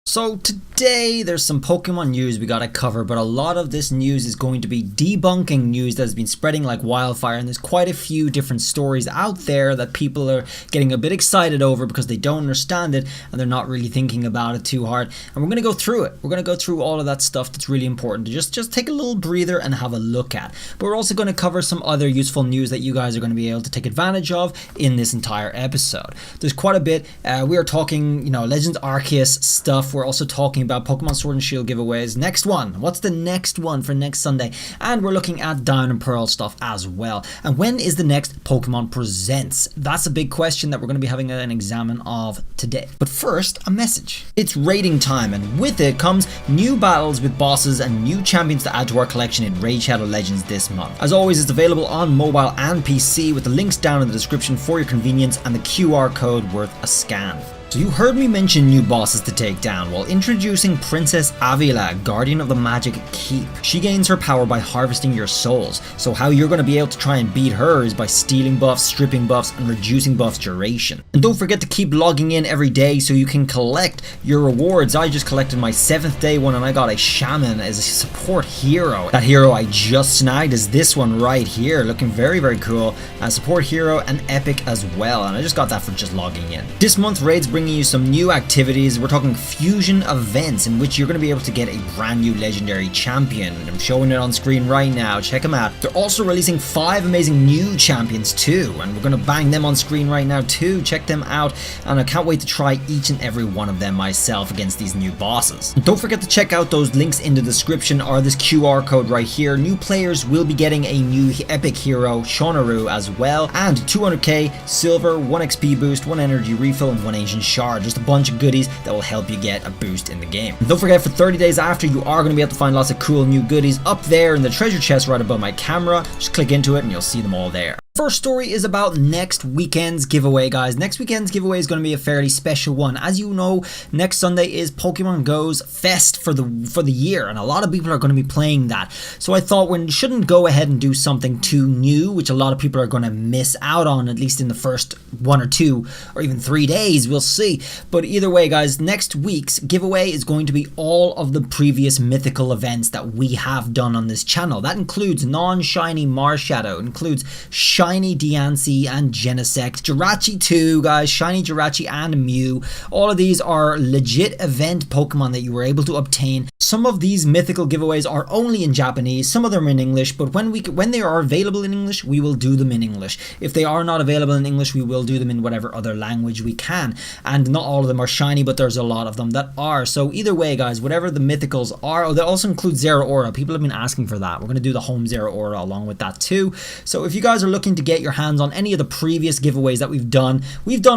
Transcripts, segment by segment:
So today there's some Pokemon news we gotta cover, but a lot of this news is going to be debunking news that has been spreading like wildfire, and there's quite a few different stories out there that people are getting a bit excited over because they don't understand it and they're not really thinking about it too hard. And we're gonna go through it. We're gonna go through all of that stuff that's really important to just take a little breather and have a look at. But we're also gonna cover some other useful news that you guys are gonna be able to take advantage of in this entire episode. There's quite a bit. We are talking, Legends Arceus stuff. We're also talking about Pokemon Sword and Shield giveaways. Next one. What's the next one for next Sunday? And we're looking at Diamond and Pearl stuff as well. And when is the next Pokemon Presents? That's a big question that we're going to be having an examine of today. But first, a message. It's raiding time, and with it comes new battles with bosses and new champions to add to our collection in Raid Shadow Legends this month. As always, it's available on mobile and PC with the links down in the description for your convenience and the QR code worth a scan. So you heard me mention new bosses to take down. While introducing Princess Avila, Guardian of the Magic Keep. She gains her power by harvesting your souls, so how you're going to be able to try and beat her is by stealing buffs, stripping buffs, and reducing buffs duration. And don't forget to keep logging in every day so you can collect your rewards. I just collected my 7th day one and I got a Shaman as a support hero. That hero I just snagged is this one right here, looking very, very cool. A support hero and epic as well, and I just got that for just logging in. This month Raids bringing you some new activities. We're talking fusion events in which you're going to be able to get a brand new legendary champion. I'm showing it on screen right now. Check them out. They're also releasing 5 amazing new champions too, and we're going to bang them on screen right now too. Check them out, and I can't wait to try each and every one of them myself against these new bosses. And don't forget to check out those links in the description or this QR code right here. New players will be getting a new epic hero, Shonaru, as well, and 200k silver, 1 XP boost, 1 energy refill, and 1 ancient shard. Just a bunch of goodies that will help you get a boost in the game. And don't forget, for 30 days after, you are going to be able to find lots of cool new goodies up there in the treasure chest right above my camera. Just click into it and you'll see them all there. First story is about next weekend's giveaway, guys. Next weekend's giveaway is going to be a fairly special one. As you know, next Sunday is Pokemon Go's Fest for the year, and a lot of people are going to be playing that. So I thought we shouldn't go ahead and do something too new, which a lot of people are going to miss out on, at least in the first 1 or 2 or even 3 days. We'll see. But either way, guys, next week's giveaway is going to be all of the previous mythical events that we have done on this channel. That includes non-shiny Marshadow, includes shiny Diancie and Genesect, Jirachi 2, guys, shiny Jirachi and Mew. All of these are legit event Pokemon that you were able to obtain. Some of these mythical giveaways are only in Japanese, some of them are in English, but when they are available in English, we will do them in English. If they are not available in English, we will do them in whatever other language we can. And not all of them are shiny, but there's a lot of them that are. So either way, guys, whatever the mythicals are, they also include Zero Aura. People have been asking for that. We're going to do the home Zero Aura along with that too. So if you guys are looking to get your hands on any of the previous giveaways that we've done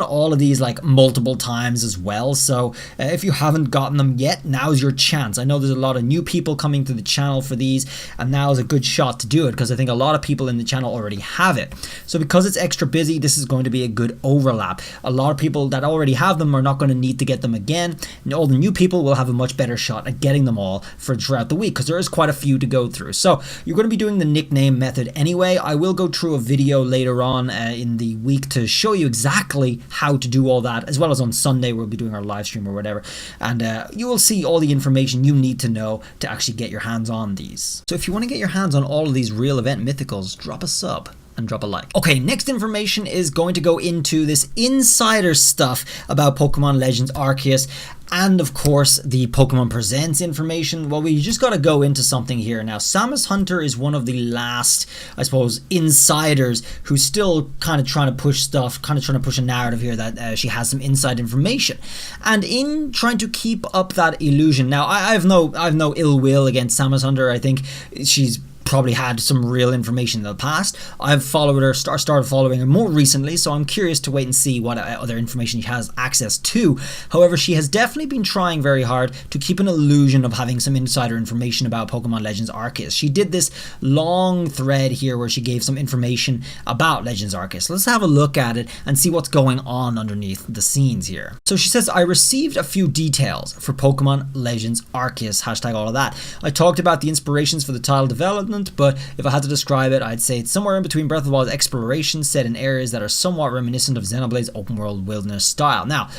all of these like multiple times as well. So if you haven't gotten them yet, now's your chance. I know there's a lot of new people coming to the channel for these, and now is a good shot to do it because I think a lot of people in the channel already have it. So because it's extra busy, this is going to be a good overlap. A lot of people that already have them are not going to need to get them again, and all the new people will have a much better shot at getting them all throughout the week because there is quite a few to go through. So you're going to be doing the nickname method anyway. I will go through a video later on in the week to show you exactly how to do all that, as well as on Sunday we'll be doing our live stream or whatever, and you will see all the information you need to know to actually get your hands on these. So if you want to get your hands on all of these real event mythicals, drop a sub and drop a like. Okay, next information is going to go into this insider stuff about Pokemon Legends Arceus, and of course the Pokemon Presents information. Well, we just got to go into something here now. Samus Hunter is one of the last, I suppose, insiders who's still kind of trying to push stuff, kind of trying to push a narrative here that she has some inside information, and in trying to keep up that illusion. Now I have no ill will against Samus Hunter. I think she's probably had some real information in the past. I've followed her, started following her more recently, so I'm curious to wait and see what other information she has access to. However, she has definitely been trying very hard to keep an illusion of having some insider information about Pokemon Legends Arceus. She did this long thread here where she gave some information about Legends Arceus. Let's have a look at it and see what's going on underneath the scenes here. So she says, I received a few details for Pokemon Legends Arceus, hashtag all of that. I talked about the inspirations for the title development, but if I had to describe it, I'd say it's somewhere in between Breath of the Wild's exploration set in areas that are somewhat reminiscent of Xenoblade's open world wilderness style. Now,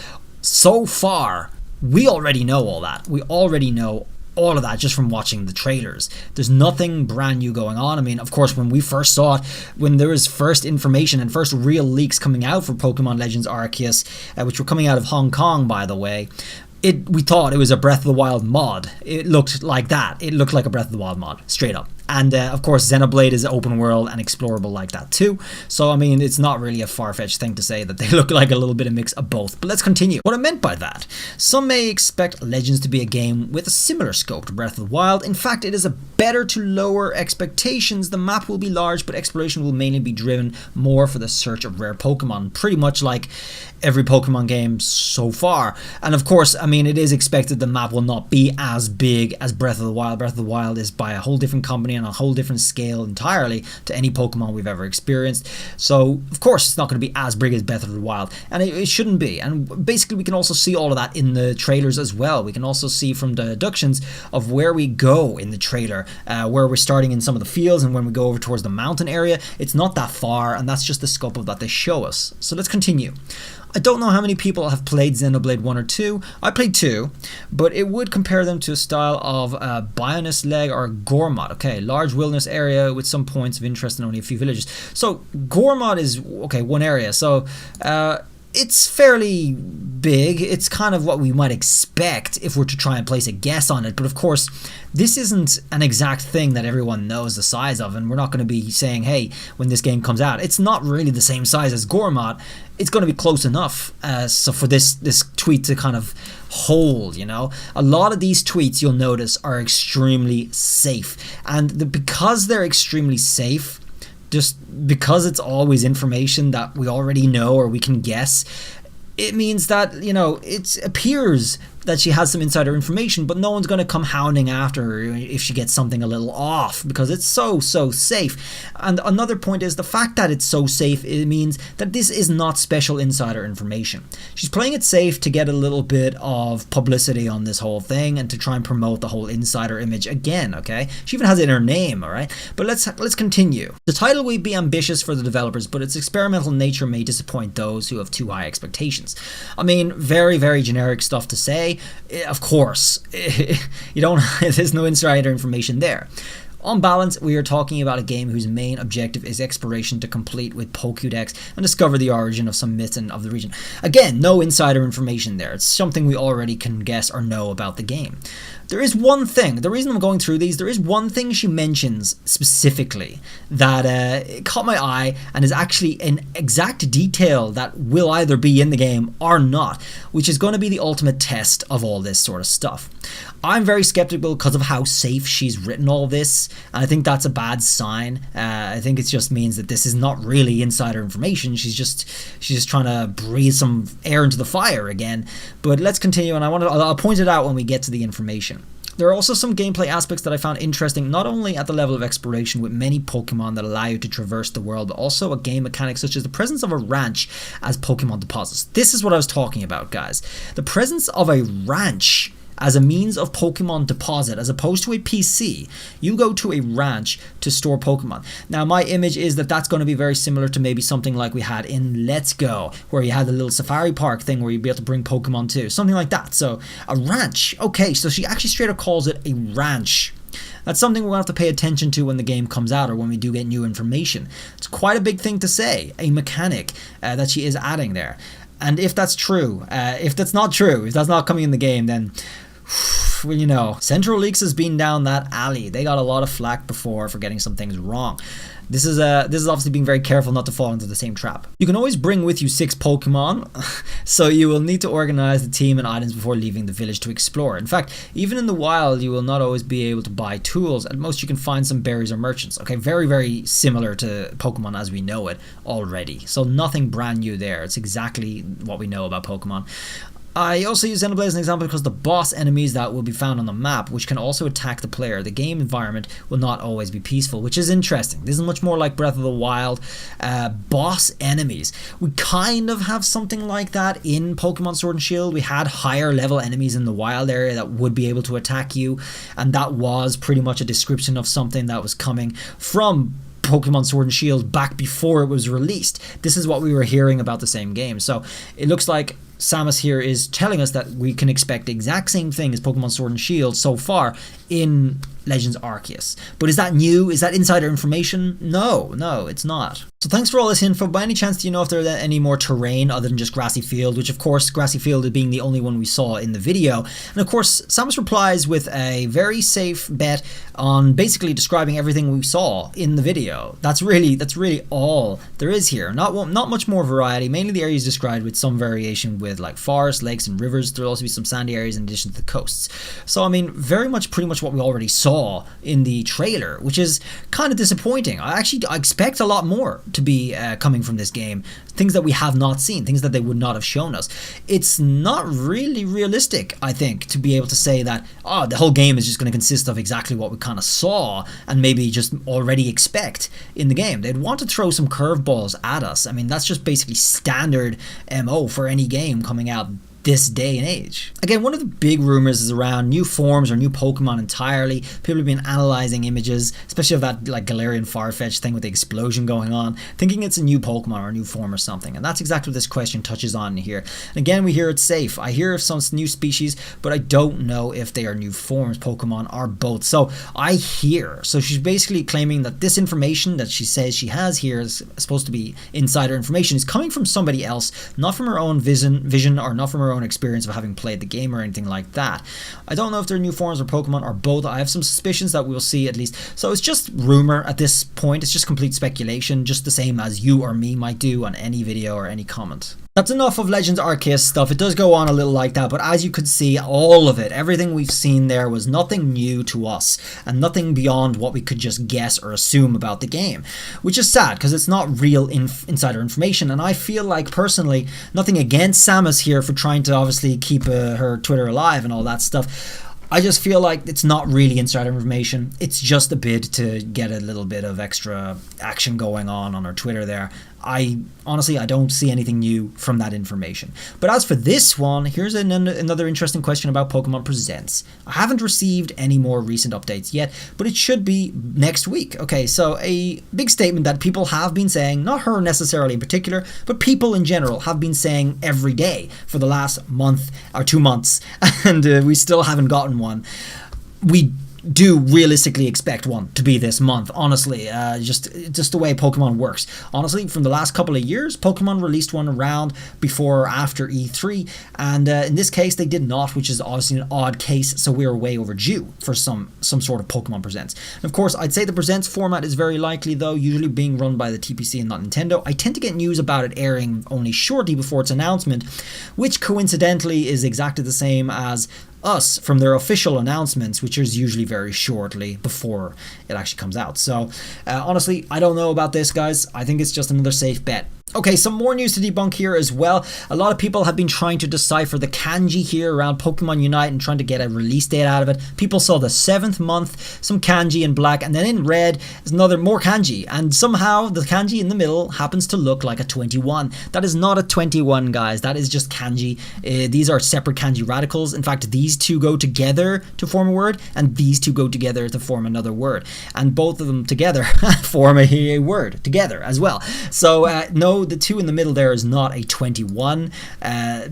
so far, We already know all that. We already know all of that just from watching the trailers. There's nothing brand new going on. I mean, of course, when we first saw it, when there was first information and first real leaks coming out for Pokemon Legends Arceus, which were coming out of Hong Kong, by the way, we thought it was a Breath of the Wild mod. It looked like that. It looked like a Breath of the Wild mod, straight up. And of course, Xenoblade is open world and explorable like that too. So I mean, it's not really a far-fetched thing to say that they look like a little bit of mix of both. But let's continue. What I meant by that: some may expect Legends to be a game with a similar scope to Breath of the Wild. In fact, it is a better to lower expectations. The map will be large, but exploration will mainly be driven more for the search of rare Pokemon, pretty much like every Pokemon game so far. And of course, I mean, it is expected the map will not be as big as Breath of the Wild. Breath of the Wild is by a whole different company on a whole different scale entirely to any Pokemon we've ever experienced. So of course it's not going to be as big as Breath of the Wild, and it shouldn't be. And basically we can also see all of that in the trailers as well. We can also see from the deductions of where we go in the trailer, where we're starting in some of the fields, and when we go over towards the mountain area, it's not that far, and that's just the scope of that they show us. So let's continue. I don't know how many people have played Xenoblade 1 or 2. I played 2, but it would compare them to a style of Bionis Leg or Gormod. Okay, large wilderness area with some points of interest and only a few villages. So Gormod is, okay, one area. So it's fairly big. It's kind of what we might expect if we're to try and place a guess on it. But of course, this isn't an exact thing that everyone knows the size of, and we're not going to be saying, hey, when this game comes out, it's not really the same size as Gormod. It's going to be close enough. So for this tweet to kind of hold, you know, a lot of these tweets you'll notice are extremely safe, and because they're extremely safe, just because it's always information that we already know or we can guess, it means that, you know, it appears that she has some insider information, but no one's going to come hounding after her if she gets something a little off, because it's so safe. And another point is the fact that it's so safe, it means that this is not special insider information. She's playing it safe to get a little bit of publicity on this whole thing and to try and promote the whole insider image again, okay? She even has it in her name, all right? But let's continue. The title will be ambitious for the developers, but its experimental nature may disappoint those who have too high expectations. I mean, very generic stuff to say. Of course, you don't. There's no insider information there. On balance, we are talking about a game whose main objective is exploration to complete with Pokédex and discover the origin of some myths of the region. Again, no insider information there. It's something we already can guess or know about the game. There is one thing, the reason I'm going through these, there is one thing she mentions specifically that caught my eye and is actually an exact detail that will either be in the game or not, which is going to be the ultimate test of all this sort of stuff. I'm very skeptical because of how safe she's written all this, and I think that's a bad sign. I think it just means that this is not really insider information. She's just trying to breathe some air into the fire again. But let's continue, and I'll point it out when we get to the information. There are also some gameplay aspects that I found interesting, not only at the level of exploration with many Pokemon that allow you to traverse the world, but also a game mechanic such as the presence of a ranch as Pokemon deposits. This is what I was talking about, guys. The presence of a ranch as a means of Pokemon deposit, as opposed to a PC. You go to a ranch to store Pokemon. Now, my image is that that's going to be very similar to maybe something like we had in Let's Go, where you had the little safari park thing where you'd be able to bring Pokemon to. Something like that. So, a ranch. Okay, so she actually straight up calls it a ranch. That's something we're going to have to pay attention to when the game comes out or when we do get new information. It's quite a big thing to say, a mechanic that she is adding there. And if that's true, if that's not true, if that's not coming in the game, then well, you know, Central Leaks has been down that alley. They got a lot of flack before for getting some things wrong. This is obviously being very careful not to fall into the same trap. You can always bring with you 6 Pokemon, so you will need to organize the team and items before leaving the village to explore. In fact, even in the wild, you will not always be able to buy tools. At most, you can find some berries or merchants. Okay, very similar to Pokemon as we know it already. So nothing brand new there. It's exactly what we know about Pokemon. I also use Xenoblade as an example because the boss enemies that will be found on the map, which can also attack the player, the game environment will not always be peaceful, which is interesting. This is much more like Breath of the Wild. Boss enemies. We kind of have something like that in Pokemon Sword and Shield. We had higher level enemies in the wild area that would be able to attack you, and that was pretty much a description of something that was coming from Pokemon Sword and Shield back before it was released. This is what we were hearing about the same game. So it looks like Samus here is telling us that we can expect the exact same thing as Pokemon Sword and Shield so far in Legends Arceus. But is that new? Is that insider information? No, it's not. So thanks for all this info. By any chance, do you know if there are any more terrain other than just Grassy Field, which of course Grassy Field being the only one we saw in the video. And of course, Samus replies with a very safe bet on basically describing everything we saw in the video. That's really all there is here. Not much more variety. Mainly the areas described with some variation with like forests, lakes, and rivers. There'll also be some sandy areas in addition to the coasts. So I mean, pretty much what we already saw in the trailer, which is kind of disappointing. I expect a lot more to be coming from this game. Things that we have not seen, things that they would not have shown us. It's not really realistic, I think, to be able to say that, oh, the whole game is just going to consist of exactly what we kind of saw and maybe just already expect in the game. They'd want to throw some curveballs at us. I mean, that's just basically standard MO for any game coming out this day and age. Again, one of the big rumors is around new forms or new Pokemon entirely. People have been analyzing images, especially of that like Galarian Farfetch thing with the explosion going on, thinking it's a new Pokemon or a new form or something. And that's exactly what this question touches on here. And again, we hear it's safe. I hear of some new species, but I don't know if they are new forms, Pokemon, or both. So I hear. So she's basically claiming that this information that she says she has here is supposed to be insider information is coming from somebody else, not from her own vision or not from her own experience of having played the game or anything like that. I don't know if they're new forms or Pokemon or both. I have some suspicions that we'll see at least. So it's just rumor at this point. It's just complete speculation, just the same as you or me might do on any video or any comment. That's enough of Legends Arceus stuff. It does go on a little like that, but as you could see, all of it, everything we've seen there was nothing new to us and nothing beyond what we could just guess or assume about the game, which is sad because it's not real insider information. And I feel like personally, nothing against Samus here for trying to obviously keep her Twitter alive and all that stuff. I just feel like it's not really insider information. It's just a bid to get a little bit of extra action going on her Twitter there. Honestly, I don't see anything new from that information. But as for this one, here's another interesting question about Pokemon Presents. I haven't received any more recent updates yet, but it should be next week. Okay, so a big statement that people have been saying, not her necessarily in particular, but people in general have been saying every day for the last month or 2 months, and we still haven't gotten one. We do realistically expect one to be this month, honestly. Just the way Pokemon works. Honestly, from the last couple of years, Pokemon released one around before or after E3, and in this case they did not, which is obviously an odd case, so we are way overdue for some sort of Pokemon Presents. And of course, I'd say the Presents format is very likely, though, usually being run by the TPC and not Nintendo. I tend to get news about it airing only shortly before its announcement, which coincidentally is exactly the same as us from their official announcements, which is usually very shortly before it actually comes out. So honestly, I don't know about this, guys. I think it's just another safe bet. Okay, some more news to debunk here as well. A lot of people have been trying to decipher the kanji here around Pokemon Unite and trying to get a release date out of it. People saw the 7th month, some kanji in black, and then in red is more kanji. And somehow the kanji in the middle happens to look like a 21. That is not a 21, guys. That is just kanji. These are separate kanji radicals. In fact, these two go together to form a word, and these two go together to form another word. And both of them together form a word together as well. So no, the two in the middle there is not a 21.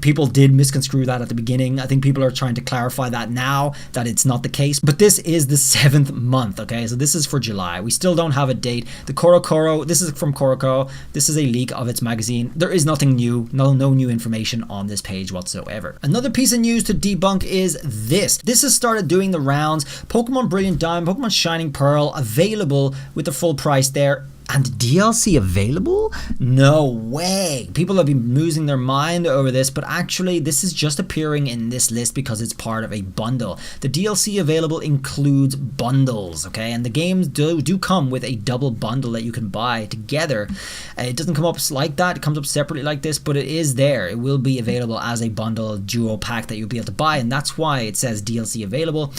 People did misconstrue that at the beginning. I think people are trying to clarify that now, that it's not the case. But this is the 7th month, okay? So this is for July. We still don't have a date. The Corocoro, this is from Corocoro. This is a leak of its magazine. There is nothing new, no new information on this page whatsoever. Another piece of news to debunk is this. This has started doing the rounds. Pokemon Brilliant Diamond, Pokemon Shining Pearl, available with the full price there. And DLC available? No way. People have been losing their mind over this, but actually this is just appearing in this list because it's part of a bundle. The DLC available includes bundles, okay? And the games do come with a double bundle that you can buy together. It doesn't come up like that. It comes up separately like this, but it is there. It will be available as a bundle duo pack that you'll be able to buy, and that's why it says DLC available.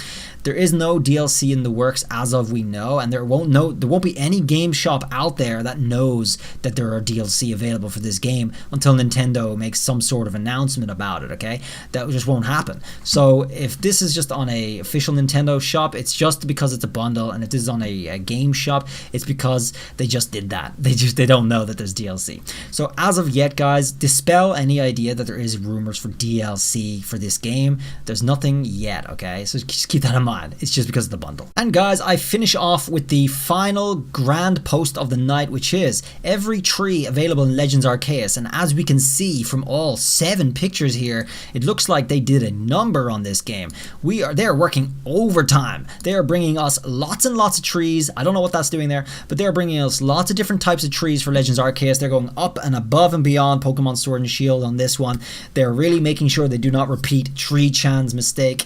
There is no DLC in the works as of we know, and there won't be any game shop out there that knows that there are DLC available for this game until Nintendo makes some sort of announcement about it, okay? That just won't happen. So if this is just on a official Nintendo shop, it's just because it's a bundle, and if this is on a game shop, it's because they just did that. They don't know that there's DLC. So as of yet, guys, dispel any idea that there is rumors for DLC for this game. There's nothing yet, okay? So just keep that in mind. It's just because of the bundle. And guys, I finish off with the final grand post of the night, which is every tree available in Legends Arceus. And as we can see from all 7 pictures here, it looks like they did a number on this game. They're working overtime. They are bringing us lots and lots of trees. I don't know what that's doing there, but they're bringing us lots of different types of trees for Legends Arceus. They're going up and above and beyond Pokemon Sword and Shield on this one. They're really making sure they do not repeat Tree-chan's mistake.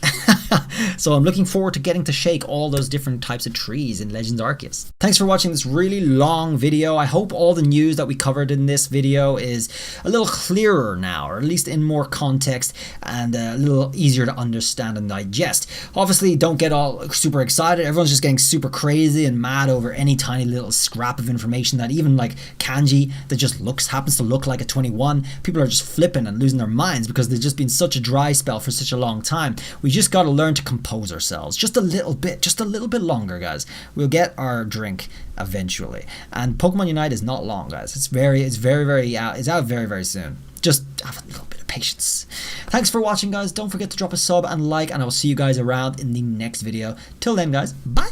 So I'm looking forward to getting to shake all those different types of trees in Legends Arceus. Thanks for watching this really long video. I hope all the news that we covered in this video is a little clearer now, or at least in more context and a little easier to understand and digest. Obviously, don't get all super excited. Everyone's just getting super crazy and mad over any tiny little scrap of information that even like kanji that just happens to look like a 21. People are just flipping and losing their minds because there's just been such a dry spell for such a long time. We just got to learn to compose ourselves just a little bit longer, guys. We'll get our drink eventually. And Pokemon Unite is not long, guys. It's out very, very soon. Just have a little bit of patience. Thanks for watching, guys. Don't forget to drop a sub and like, and I will see you guys around in the next video. Till then, guys, bye.